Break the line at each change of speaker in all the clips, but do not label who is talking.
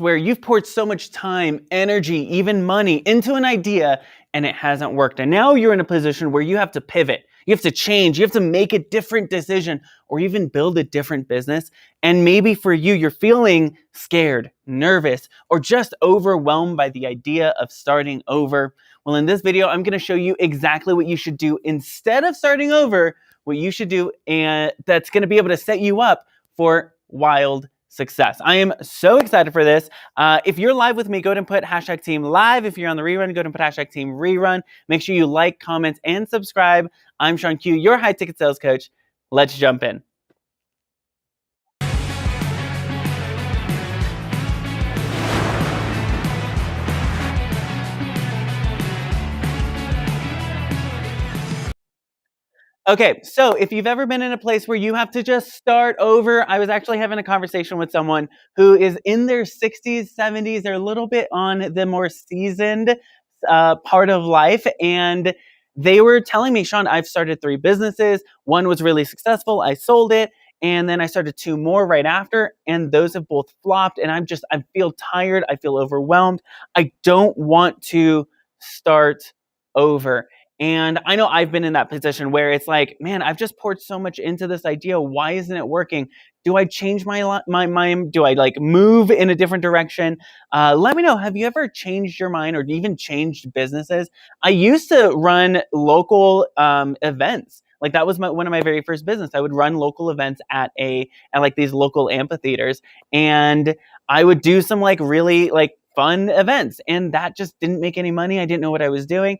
where you've poured so much time, energy, even money into an idea and it hasn't worked. And now you're in a position where you have to pivot. You have to change. You have to make a different decision or even build a different business. And maybe for you, you're feeling scared, nervous, or just overwhelmed by the idea of starting over. Well, in this video, I'm going to show you exactly what you should do instead of starting over, what you should do, and that's going to be able to set you up for wild success. I am so excited for this. If you're live with me, go ahead and put hashtag team live. If you're on the rerun, go ahead and put hashtag team rerun. Make sure you like, comment, and subscribe. I'm Sean Q, your high ticket sales coach. Let's jump in. Okay, so if you've ever been in a place where you have to just start over, I was actually having a conversation with someone who is in their 60s, 70s, they're a little bit on the more seasoned part of life, and they were telling me, Sean, I've started 3 businesses. One was really successful, I sold it, and then I started 2 more right after, and those have both flopped, and I feel tired, I feel overwhelmed. I don't want to start over. And I know I've been in that position where it's like, man, I've just poured so much into this idea. Why isn't it working? Do I change my mind? Do I like move in a different direction? Let me know. Have you ever changed your mind or even changed businesses? I used to run local events. Like that was one of my very first business. I would run local events at like these local amphitheaters, and I would do some like really like fun events, and that just didn't make any money. I didn't know what I was doing.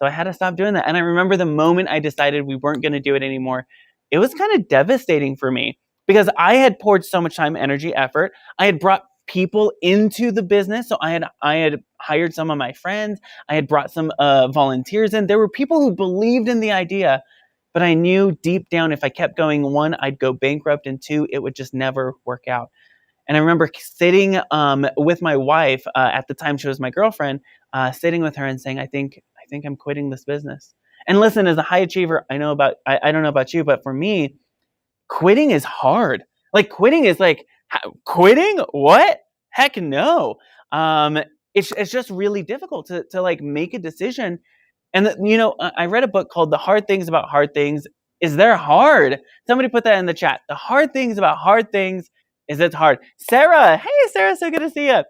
So I had to stop doing that. And I remember the moment I decided we weren't going to do it anymore, it was kind of devastating for me because I had poured so much time, energy, effort. I had brought people into the business. So I had hired some of my friends. I had brought some volunteers in. There were people who believed in the idea, but I knew deep down if I kept going, 1, I'd go bankrupt, and 2, it would just never work out. And I remember sitting with my wife, at the time she was my girlfriend, sitting with her and saying, I think I'm quitting this business. And listen, as a high achiever, I don't know about you, but for me, quitting is hard. Like quitting is like, quitting? What? Heck no. It's just really difficult to like make a decision. And I read a book called The Hard Things About Hard Things. Is they're hard? Somebody put that in the chat. The hard things about hard things is it's hard. Sarah, hey Sarah, so good to see you.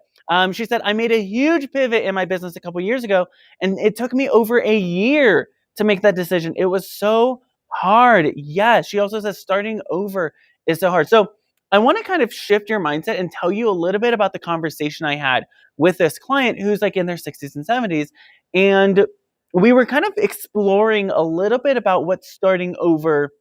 She said, I made a huge pivot in my business a couple years ago, and it took me over a year to make that decision. It was so hard. Yes. She also says starting over is so hard. So I want to kind of shift your mindset and tell you a little bit about the conversation I had with this client who's like in their 60s and 70s. And we were kind of exploring a little bit about what starting over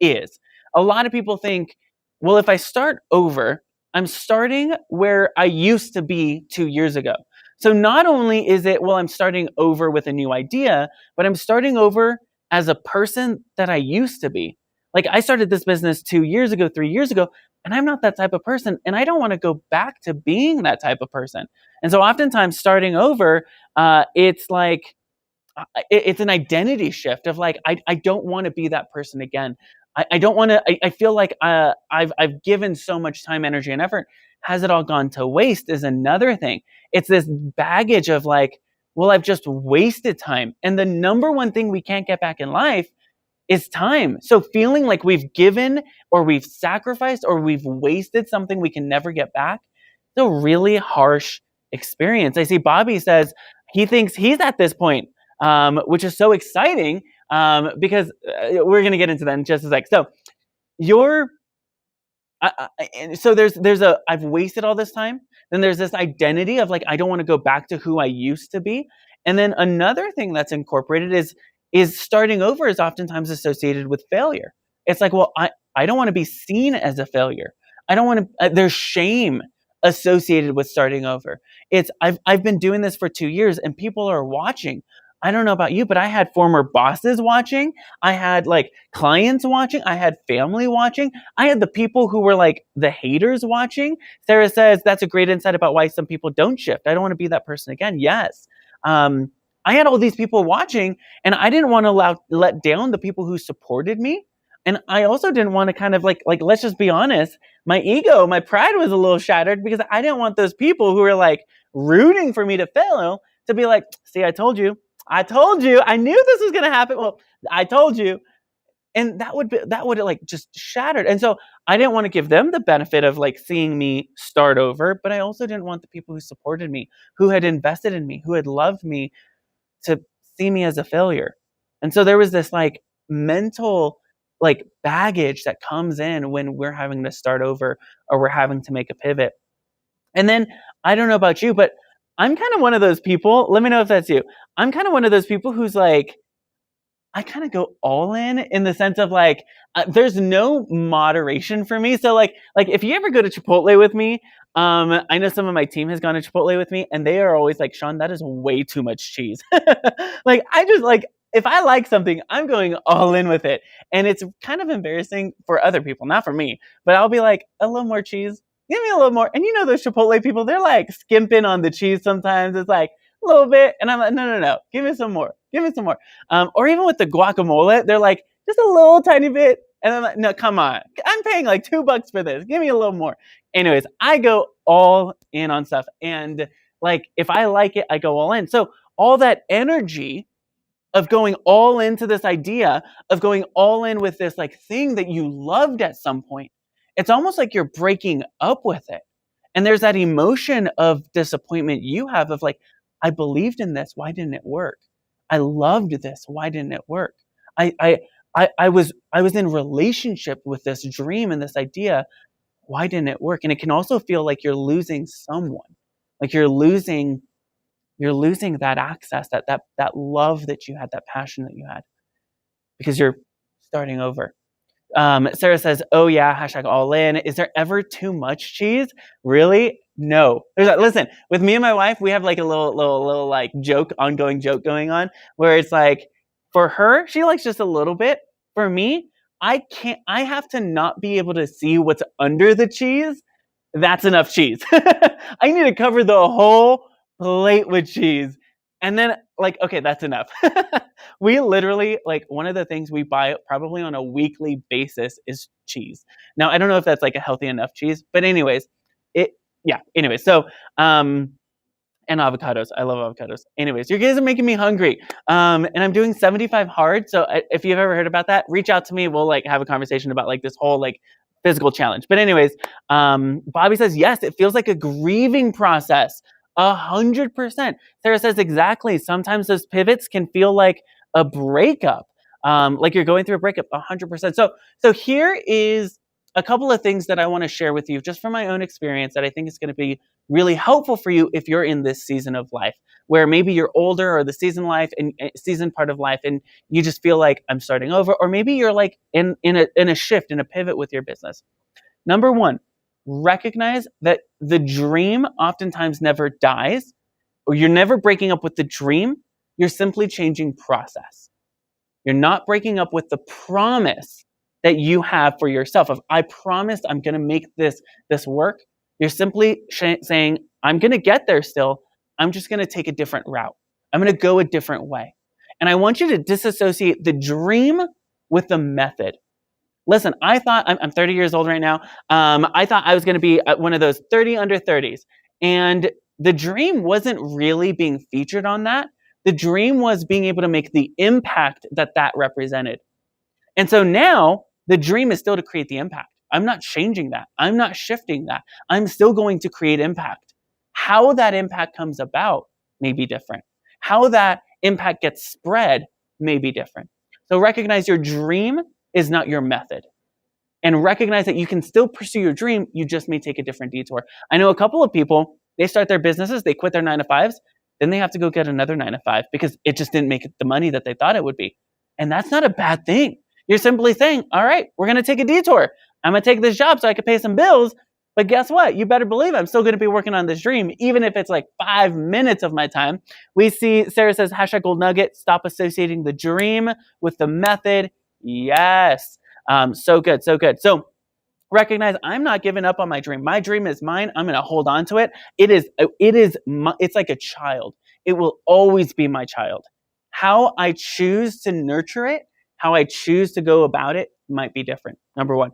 is. A lot of people think, well, if I start over, I'm starting where I used to be 2 years ago. So not only is it, well, I'm starting over with a new idea, but I'm starting over as a person that I used to be. Like I started this business 2 years ago, 3 years ago, and I'm not that type of person. And I don't want to go back to being that type of person. And so oftentimes starting over, it's like, it's an identity shift of like, I don't want to be that person again. I don't want to, I feel like I've given so much time, energy, and effort. Has it all gone to waste is another thing. It's this baggage of like, well, I've just wasted time. And the number one thing we can't get back in life is time. So feeling like we've given or we've sacrificed or we've wasted something we can never get back, it's a really harsh experience. I see Bobby says he thinks he's at this point, which is so exciting. Because we're going to get into that in just a sec. So so there's I've wasted all this time. Then there's this identity of like, I don't want to go back to who I used to be. And then another thing that's incorporated is starting over is oftentimes associated with failure. It's like, well, I don't want to be seen as a failure. I don't want to, there's shame associated with starting over. I've been doing this for 2 years and people are watching. I don't know about you, but I had former bosses watching. I had like clients watching. I had family watching. I had the people who were like the haters watching. Sarah says that's a great insight about why some people don't shift. I don't want to be that person again. Yes. I had all these people watching and I didn't want to let down the people who supported me. And I also didn't want to kind of like let's just be honest, my ego, my pride was a little shattered because I didn't want those people who were like rooting for me to fail to be like, see, I told you. I told you. I knew this was going to happen. Well, I told you. And that would like just shattered. And so I didn't want to give them the benefit of like seeing me start over, but I also didn't want the people who supported me, who had invested in me, who had loved me to see me as a failure. And so there was this like mental like baggage that comes in when we're having to start over or we're having to make a pivot. And then I don't know about you, but I'm kind of one of those people. Let me know if that's you. I'm kind of one of those people who's like, I kind of go all in the sense of like, there's no moderation for me. So like if you ever go to Chipotle with me, I know some of my team has gone to Chipotle with me, and they are always like, Sean, that is way too much cheese. Like I just like if I like something, I'm going all in with it, and it's kind of embarrassing for other people, not for me. But I'll be like, a little more cheese, give me a little more. And you know those Chipotle people, they're like skimping on the cheese sometimes. It's like a little bit, and I'm like, no, give me some more, give me some more. Or even with the guacamole, they're like, just a little tiny bit. And I'm like, no, come on. I'm paying like $2 for this. Give me a little more. Anyways, I go all in on stuff. And like, if I like it, I go all in. So all that energy of going all into this idea, of going all in with this like thing that you loved at some point, it's almost like you're breaking up with it. And there's that emotion of disappointment you have of like, I believed in this. Why didn't it work? I loved this. Why didn't it work? I was in relationship with this dream and this idea. Why didn't it work? And it can also feel like you're losing someone, like you're losing that access, that love that you had, that passion that you had, because you're starting over. Sarah says, "Oh yeah, hashtag all in." Is there ever too much cheese? Really? No. Listen, with me and my wife, we have like a little like ongoing joke going on, where it's like, for her, she likes just a little bit. For me, I can't. I have to not be able to see what's under the cheese. That's enough cheese. I need to cover the whole plate with cheese. And then, like, okay, that's enough. We literally, like, one of the things we buy probably on a weekly basis is cheese. Now, I don't know if that's like a healthy enough cheese, but anyways, so, and avocados. I love avocados. Anyways, you guys are making me hungry. And I'm doing 75 hard. So if you've ever heard about that, reach out to me. We'll like have a conversation about like this whole like physical challenge. But anyways, Bobby says, yes, it feels like a grieving process. 100%. Sarah says, exactly. Sometimes those pivots can feel like a breakup. Like you're going through a breakup. 100%. So here is a couple of things that I want to share with you just from my own experience that I think is going to be really helpful for you if you're in this season of life where maybe you're older or the season part of life and you just feel like I'm starting over, or maybe you're like in a shift, in a pivot with your business. Number one, recognize that the dream oftentimes never dies, or you're never breaking up with the dream. You're simply changing process. You're not breaking up with the promise that you have for yourself of, I promised I'm going to make this work. You're simply saying, I'm going to get there still. I'm just going to take a different route. I'm going to go a different way. And I want you to disassociate the dream with the method. Listen, I thought, I'm 30 years old right now. I thought I was going to be one of those 30 under 30s. And the dream wasn't really being featured on that. The dream was being able to make the impact that represented. And so now the dream is still to create the impact. I'm not changing that. I'm not shifting that. I'm still going to create impact. How that impact comes about may be different. How that impact gets spread may be different. So recognize your dream is not your method. And recognize that you can still pursue your dream. You just may take a different detour. I know a couple of people, they start their businesses, they quit their 9-to-5s, then they have to go get another 9-to-5 because it just didn't make the money that they thought it would be. And that's not a bad thing. You're simply saying, all right, we're going to take a detour. I'm going to take this job so I can pay some bills. But guess what? You better believe I'm still going to be working on this dream, even if it's like 5 minutes of my time. We see Sarah says, hashtag gold nugget, stop associating the dream with the method. Yes. So good. So good. So recognize I'm not giving up on my dream. My dream is mine. I'm going to hold on to it. It's like a child. It will always be my child. How I choose to nurture it, how I choose to go about it might be different. Number one.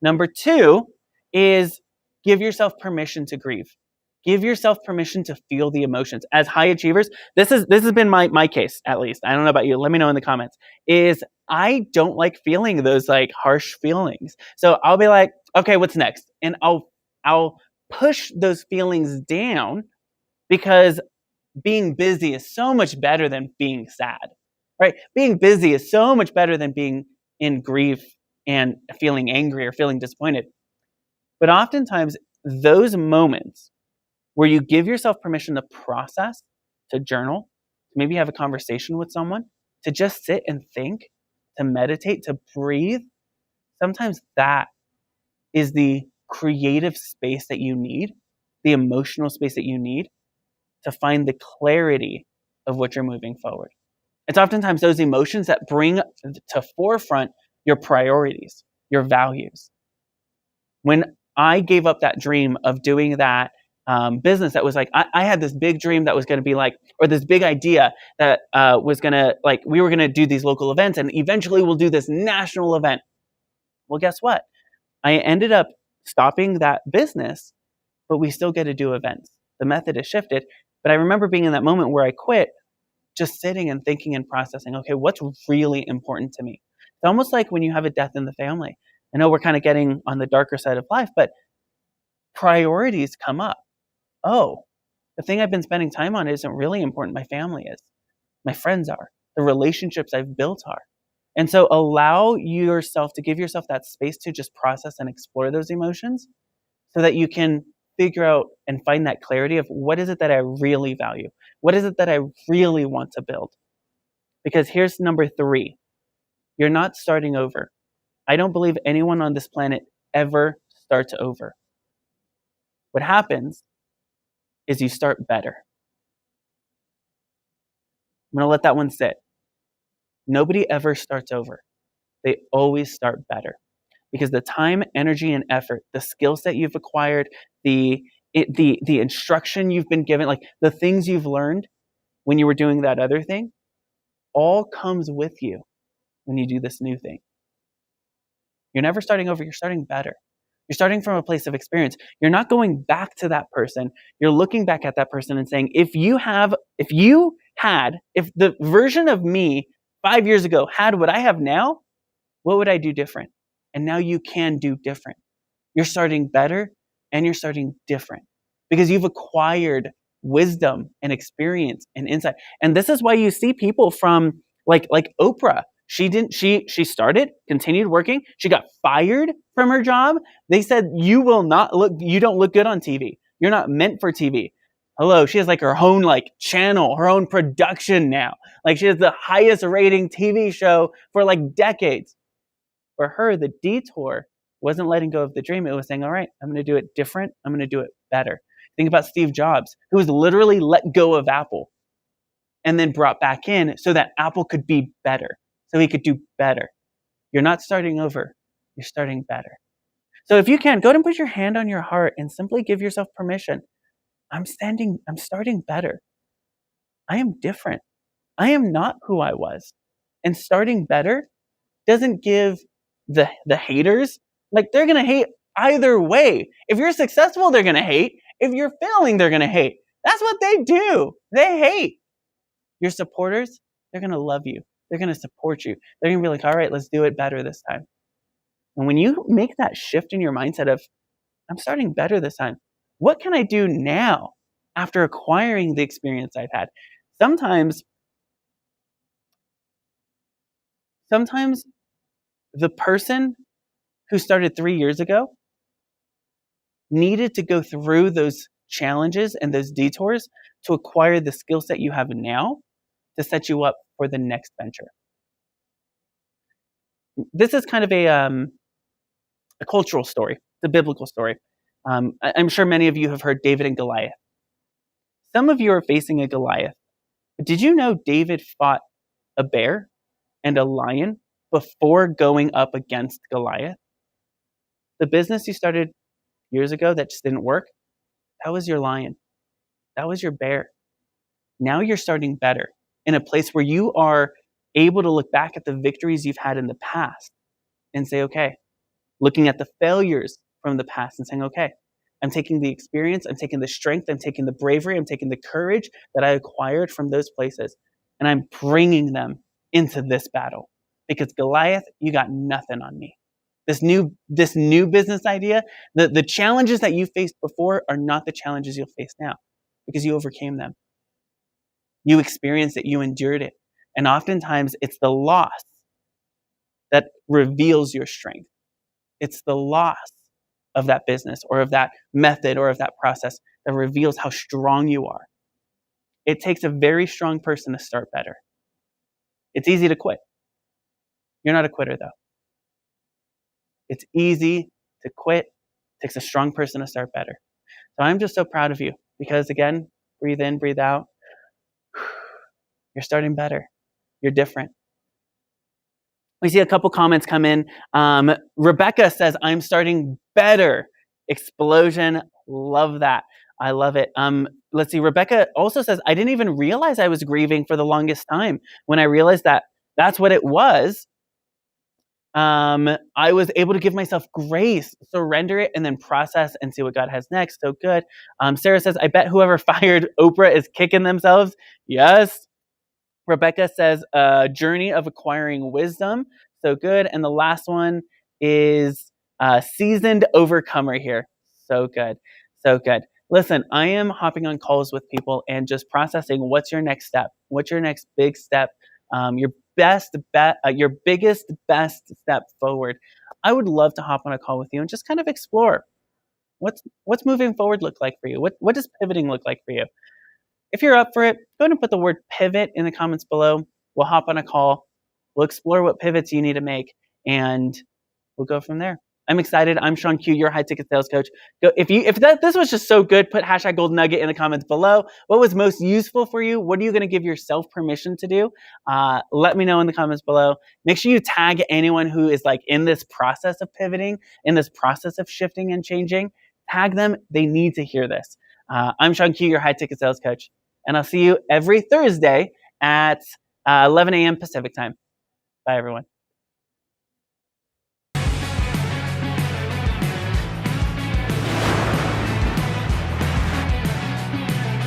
Number two is give yourself permission to grieve. Give yourself permission to feel the emotions. As high achievers, this has been my case, at least. I don't know about you. Let me know in the comments. Is I don't like feeling those like harsh feelings. So I'll be like, okay, what's next? And I'll push those feelings down because being busy is so much better than being sad. Right? Being busy is so much better than being in grief and feeling angry or feeling disappointed. But oftentimes those moments where you give yourself permission to process, to journal, to maybe have a conversation with someone, to just sit and think, to meditate, to breathe, sometimes that is the creative space that you need, the emotional space that you need to find the clarity of what you're moving forward. It's oftentimes those emotions that bring to forefront your priorities, your values. When I gave up that dream of doing that business that was like, I had this big dream that was going to be like, or this big idea that was going to like, we were going to do these local events and eventually we'll do this national event. Well, guess what? I ended up stopping that business, but we still get to do events. The method has shifted. But I remember being in that moment where I quit, just sitting and thinking and processing, okay, what's really important to me? It's almost like when you have a death in the family. I know we're kind of getting on the darker side of life, but priorities come up. Oh, the thing I've been spending time on isn't really important. My family is. My friends are. The relationships I've built are. And so allow yourself to give yourself that space to just process and explore those emotions so that you can figure out and find that clarity of what is it that I really value? What is it that I really want to build? Because here's number 3. You're not starting over. I don't believe anyone on this planet ever starts over. What happens is you start better. I'm going to let that one sit. Nobody ever starts over. They always start better. Because the time, energy, and effort, the skill set you've acquired, the instruction you've been given, like the things you've learned when you were doing that other thing, all comes with you when you do this new thing. You're never starting over. You're starting better. You're starting from a place of experience. You're not going back to that person. You're looking back at that person and saying, if the version of me 5 years ago had what I have now, what would I do different? And now you can do different. You're starting better and you're starting different because you've acquired wisdom and experience and insight. And this is why you see people from like Oprah. She started, continued working. She got fired from her job. They said, you don't look good on TV. You're not meant for TV. Hello, she has like her own like channel, her own production now. Like she has the highest rating TV show for like decades. For her, the detour wasn't letting go of the dream. It was saying, all right, I'm going to do it different. I'm going to do it better. Think about Steve Jobs, who was literally let go of Apple and then brought back in so that Apple could be better, so he could do better. You're not starting over. You're starting better. So if you can, go ahead and put your hand on your heart and simply give yourself permission. I'm starting better. I am different. I am not who I was. And starting better doesn't give the haters, like they're going to hate either way. If you're successful, they're going to hate. If you're failing, they're going to hate. That's what they do. They hate. Your supporters, they're going to love you. They're going to support you. They're going to be like, all right, let's do it better this time. And when you make that shift in your mindset of, I'm starting better this time, what can I do now after acquiring the experience I've had? Sometimes the person who started 3 years ago needed to go through those challenges and those detours to acquire the skill set you have now to set you up for the next venture. This is kind of a cultural story, it's a biblical story. I'm sure many of you have heard David and Goliath. Some of you are facing a Goliath. But did you know David fought a bear and a lion before going up against Goliath? The business you started years ago that just didn't work, that was your lion. That was your bear. Now you're starting better in a place where you are able to look back at the victories you've had in the past and say, okay, looking at the failures from the past and saying, okay, I'm taking the experience, I'm taking the strength, I'm taking the bravery, I'm taking the courage that I acquired from those places, and I'm bringing them into this battle. Because Goliath, you got nothing on me. This new business idea, the challenges that you faced before are not the challenges you'll face now, because you overcame them. You experienced it, you endured it. And oftentimes it's the loss that reveals your strength. It's the loss of that business or of that method or of that process that reveals how strong you are. It takes a very strong person to start better. It's easy to quit. You're not a quitter, though. It's easy to quit. It takes a strong person to start better. So I'm just so proud of you because, again, breathe in, breathe out. You're starting better. You're different. We see a couple comments come in. Rebecca says, I'm starting better. Explosion. Love that. I love it. Let's see. Rebecca also says, I didn't even realize I was grieving for the longest time. When I realized that that's what it was, I was able to give myself grace, surrender it, and then process and see what God has next. So good. Sarah says, I bet whoever fired Oprah is kicking themselves. Yes. Rebecca says, a journey of acquiring wisdom. So good. And the last one is seasoned overcomer here. So good. So good. Listen, I am hopping on calls with people and just processing what's your next step? What's your next big step? Your best bet, your biggest, best step forward. I would love to hop on a call with you and just kind of explore what's moving forward look like for you? What does pivoting look like for you? If you're up for it, go ahead and put the word pivot in the comments below. We'll hop on a call. We'll explore what pivots you need to make, and we'll go from there. I'm excited. I'm Sean Q, your high ticket sales coach. If this was just so good, put hashtag gold nugget in the comments below. What was most useful for you? What are you going to give yourself permission to do? Let me know in the comments below. Make sure you tag anyone who is like in this process of pivoting, in this process of shifting and changing. Tag them. They need to hear this. I'm Sean Q, your high ticket sales coach. And I'll see you every Thursday at 11 a.m. Pacific time. Bye, everyone.